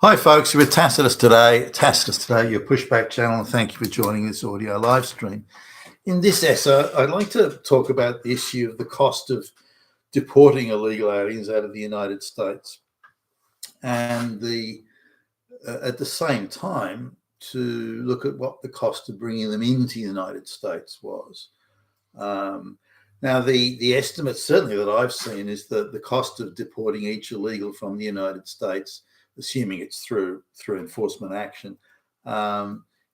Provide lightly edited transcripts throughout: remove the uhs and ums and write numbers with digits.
Hi, folks. You're with Tacitus today, your pushback channel, and thank you for joining this audio live stream. In this essay, I'd like to talk about the issue of the cost of deporting illegal aliens out of the United States, and at the same time to look at what the cost of bringing them into the United States was. Now, the estimate certainly that I've seen is that the cost of deporting each illegal from the United States, assuming it's through enforcement action,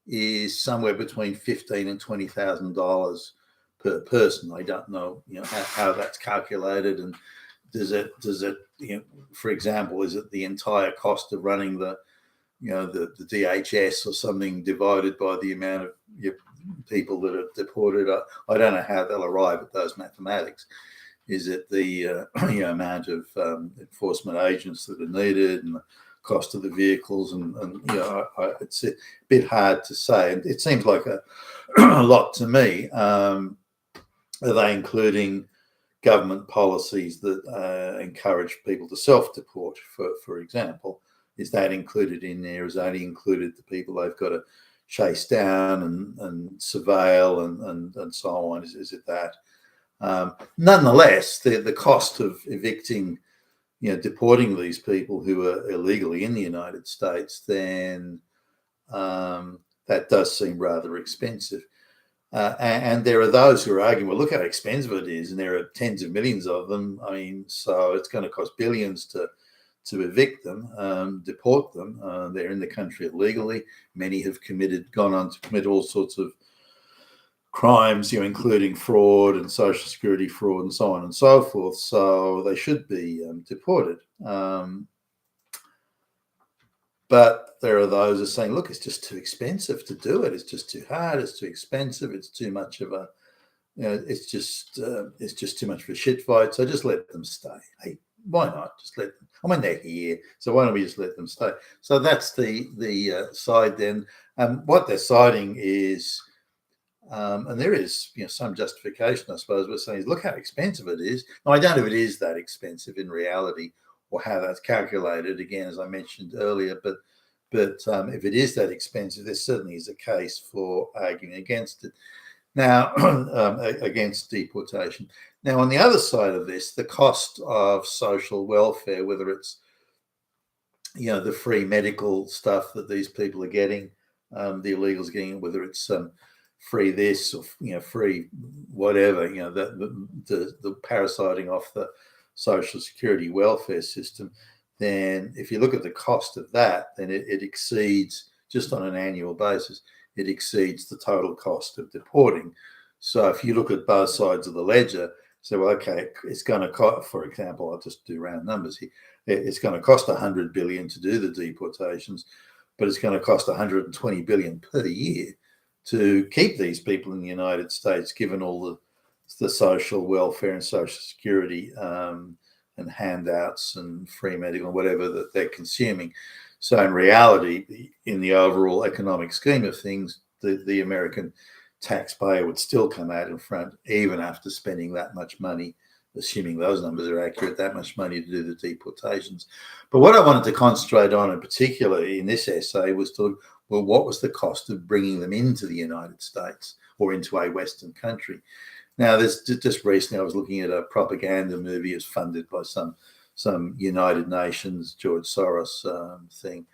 is somewhere between $15,000 and $20,000 per person. I don't know, how that's calculated, and does it, for example, is it the entire cost of running the DHS or something divided by the amount of people that are deported? I don't know how they'll arrive at those mathematics. Is it the amount of enforcement agents that are needed and the cost of the vehicles? And it's a bit hard to say. And it seems like a lot to me. Are they including government policies that encourage people to self-deport, for example? Is that included in there? Is that included the people they've got to chase down and surveil and so on? Is it that? Nonetheless, the cost of evicting, deporting these people who are illegally in the United States, then that does seem rather expensive. And there are those who are arguing, well, look how expensive it is, and there are tens of millions of them. I mean, so it's going to cost billions to evict them, deport them. They're in the country illegally. Many have gone on to commit all sorts of crimes, including fraud and social security fraud and so on and so forth. So they should be deported. But there are those who are saying, look, it's just too expensive to do it. It's just too hard. It's too expensive. It's too much of a, it's just too much of a shit fight. So just let them stay. Hey, why not? Just let them. I mean, they're here, so why don't we just let them stay? So that's the side then. What they're citing is, and there is some justification, I suppose. We're saying, look how expensive it is. Now, I don't know if it is that expensive in reality, or how that's calculated. Again, as I mentioned earlier, but if it is that expensive, there certainly is a case for arguing against it. Now, against deportation. Now, on the other side of this, the cost of social welfare, whether it's the free medical stuff that these people are getting, the illegals getting, whether it's free this or free whatever, the parasiting off the social security welfare system, then if you look at the cost of that, then it exceeds, just on an annual basis, it exceeds the total cost of deporting. So if you look at both sides of the ledger, say, well, okay, it's going to cost, for example, I'll just do round numbers here, it's going to cost $100 billion to do the deportations, but it's going to cost $120 billion per year to keep these people in the United States, given all the social welfare and social security and handouts and free medical and whatever that they're consuming. So in reality, in the overall economic scheme of things, the American taxpayer would still come out in front, even after spending that much money, assuming those numbers are accurate, that much money to do the deportations. But what I wanted to concentrate on, in particular in this essay, was what was the cost of bringing them into the United States or into a Western country? Now, there's just recently, I was looking at a propaganda movie. It's funded by some United Nations, George Soros thing.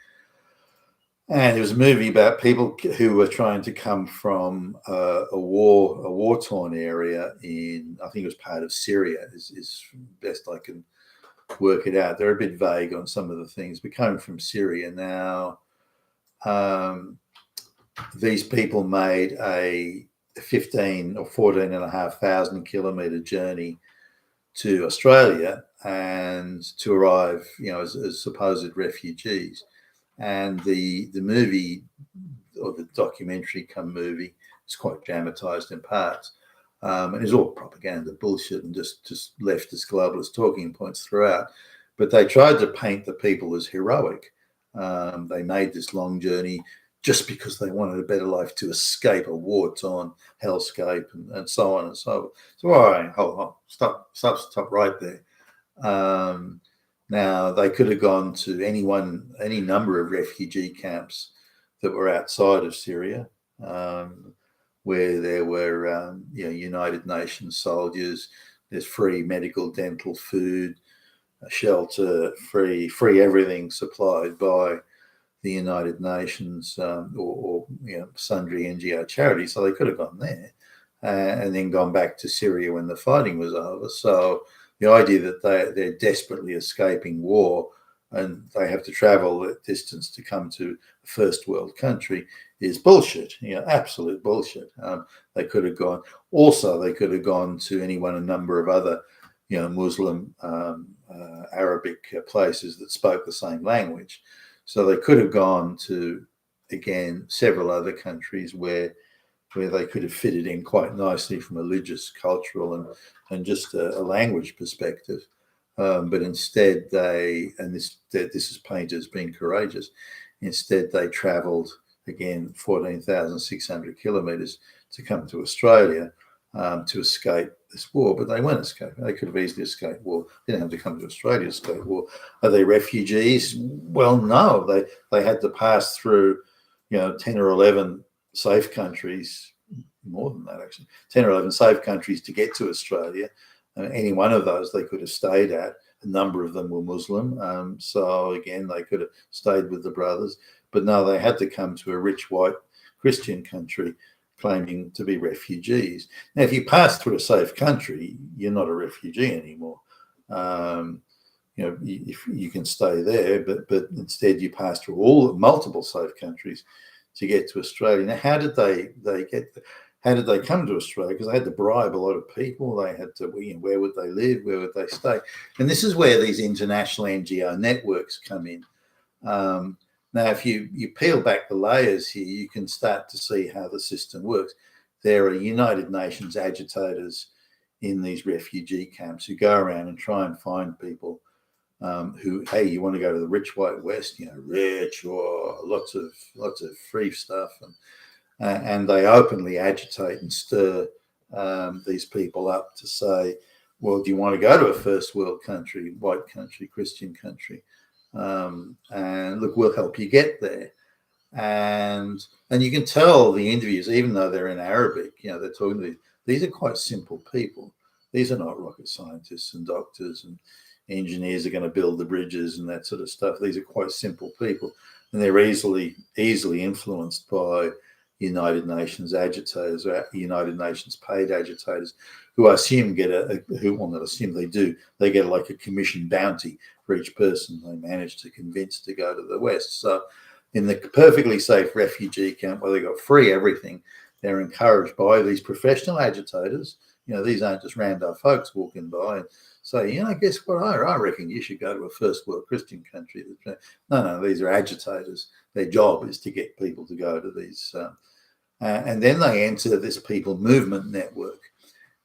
And it was a movie about people who were trying to come from a war-torn area in, I think it was part of Syria, is best I can work it out. They're a bit vague on some of the things, but coming from Syria now, these people made a 15 or 14,500 kilometre journey to Australia and to arrive, as supposed refugees. And the movie, or the documentary come movie, is quite dramatized in parts, and it's all propaganda bullshit and just leftist globalist talking points throughout. But they tried to paint the people as heroic. They made this long journey just because they wanted a better life, to escape a war-torn hellscape and so on and so forth. So all right, hold on, stop right there. Now, they could have gone to any number of refugee camps that were outside of Syria, where there were, United Nations soldiers. There's free medical, dental, food, shelter, free everything supplied by the United Nations, or sundry NGO charities. So they could have gone there, and then gone back to Syria when the fighting was over. So the idea that they're desperately escaping war and they have to travel a distance to come to a first world country is bullshit. Absolute bullshit. They could have gone. Also, they could have gone to a number of other, Muslim, Arabic places that spoke the same language. So they could have gone to, again, several other countries where they could have fitted in quite nicely from a religious, cultural, and just a language perspective. But instead, this is painted as being courageous. Instead, they travelled, again, 14,600 kilometres to come to Australia, to escape this war. But they weren't escaping. They could have easily escaped war. They didn't have to come to Australia to escape war. Are they refugees? Well, no. They had to pass through, 10 or 11 safe countries, more than that actually, 10 or 11 safe countries to get to Australia. Any one of those they could have stayed at. A number of them were Muslim. So again, they could have stayed with the brothers. But no, they had to come to a rich white Christian country claiming to be refugees. Now, if you pass through a safe country, you're not a refugee anymore. If you can stay there, but instead you pass through multiple safe countries to get to Australia. Now, how did they come to Australia? Because they had to bribe a lot of people. They had to, where would they live? Where would they stay? And this is where these international NGO networks come in. Now, if you peel back the layers here, you can start to see how the system works. There are United Nations agitators in these refugee camps who go around and try and find people who, hey, you want to go to the rich white West, rich, or lots of free stuff, and they openly agitate and stir these people up to say, well, do you want to go to a first world country, white country, Christian country? And look, we'll help you get there. And you can tell the interviews, even though they're in Arabic, they're talking to these are quite simple people. These are not rocket scientists and doctors and engineers are going to build the bridges and that sort of stuff. These are quite simple people, and they're easily influenced by United Nations agitators or United Nations paid agitators, who I assume they get like a commission bounty for each person they manage to convince to go to the West. So in the perfectly safe refugee camp where they got free everything, they're encouraged by these professional agitators. These aren't just random folks walking by and say, guess what? I reckon you should go to a first world Christian country. No, these are agitators. Their job is to get people to go to these. And then they enter this people movement network.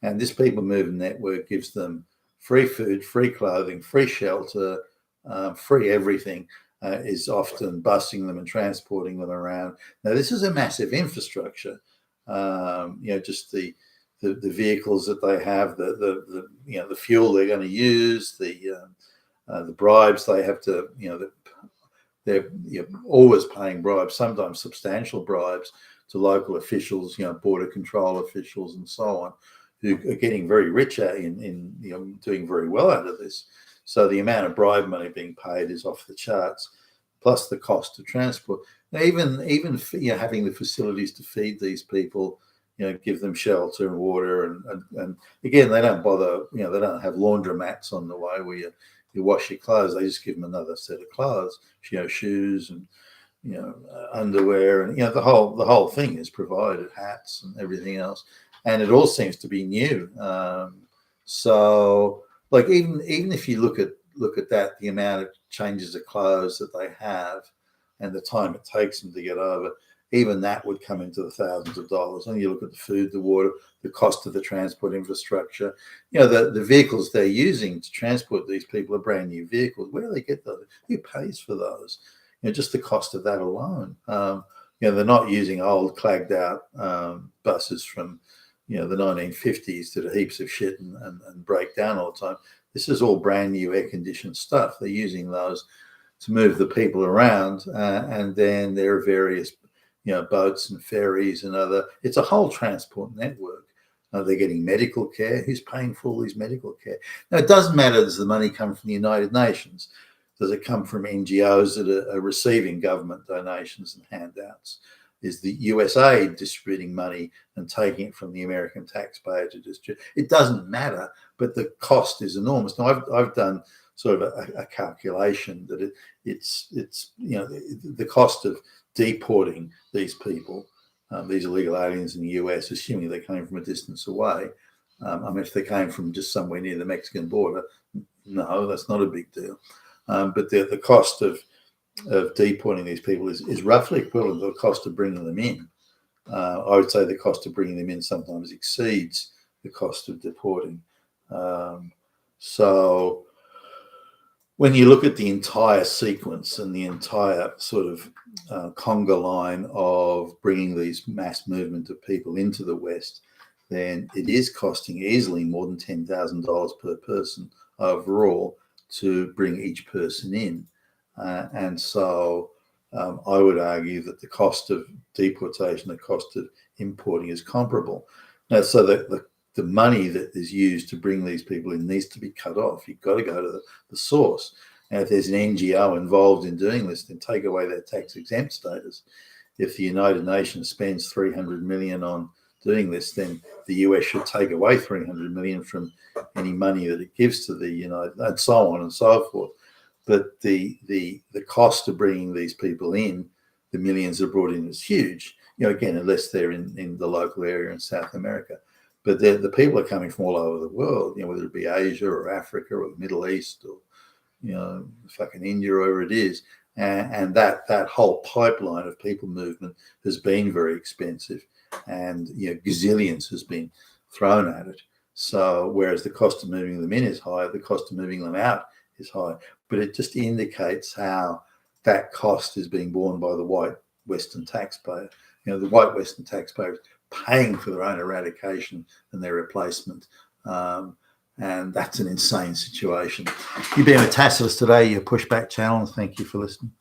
And this people movement network gives them free food, free clothing, free shelter, free everything, is often busing them and transporting them around. Now, this is a massive infrastructure. Just the vehicles that they have, the fuel they're going to use, the bribes they have to, they're always paying bribes, sometimes substantial bribes to local officials, border control officials and so on, who are getting very rich in doing very well out of this. So the amount of bribe money being paid is off the charts, plus the cost of transport. Now, even having the facilities to feed these people, give them shelter and water, and again, they don't bother, they don't have laundromats on the way where you wash your clothes. They just give them another set of clothes, shoes and underwear, and the whole thing is provided, hats and everything else, and it all seems to be new. So, like even if you look at that, the amount of changes of clothes that they have, and the time it takes them to get over, even that would come into the thousands of dollars. And you look at the food, the water, the cost of the transport infrastructure, the vehicles they're using to transport these people are brand new vehicles. Where do they get those? Who pays for those? Just the cost of that alone. They're not using old clagged out buses from the 1950s that are heaps of shit and break down all the time. This is all brand new air-conditioned stuff. They're using those to move the people around, and then there are various, boats and ferries and other. It's a whole transport network. They're getting medical care. Who's paying for all these medical care? Now, it doesn't matter, does the money come from the United Nations? Does it come from NGOs that are receiving government donations and handouts? Is the USA distributing money and taking it from the American taxpayer to distribute? It doesn't matter, but the cost is enormous. Now, I've done sort of a calculation that it's the cost of deporting these people, these illegal aliens in the US, assuming they came from a distance away. If they came from just somewhere near the Mexican border, no, that's not a big deal. But the cost of deporting these people is roughly equivalent to the cost of bringing them in. I would say the cost of bringing them in sometimes exceeds the cost of deporting. So when you look at the entire sequence and the entire sort of conga line of bringing these mass movement of people into the West, then it is costing easily more than $10,000 per person overall to bring each person in. And so I would argue that the cost of deportation, the cost of importing is comparable. Now, so the money that is used to bring these people in needs to be cut off. You've got to go to the source. And if there's an NGO involved in doing this, then take away their tax exempt status. If the United Nations spends $300 million on doing this, then the US should take away $300 million from any money that it gives to the United, and so on and so forth. But the cost of bringing these people in, the millions are brought in, is huge. Again, unless they're in the local area in South America. But the people are coming from all over the world, whether it be Asia or Africa or the Middle East or, fucking India or wherever it is. And that whole pipeline of people movement has been very expensive, and, gazillions has been thrown at it. So whereas the cost of moving them in is high, the cost of moving them out is high. But it just indicates how that cost is being borne by the white Western taxpayer. The white Western taxpayer is paying for their own eradication and their replacement. And that's an insane situation. You've been with Tacitus today, your pushback channel. Thank you for listening.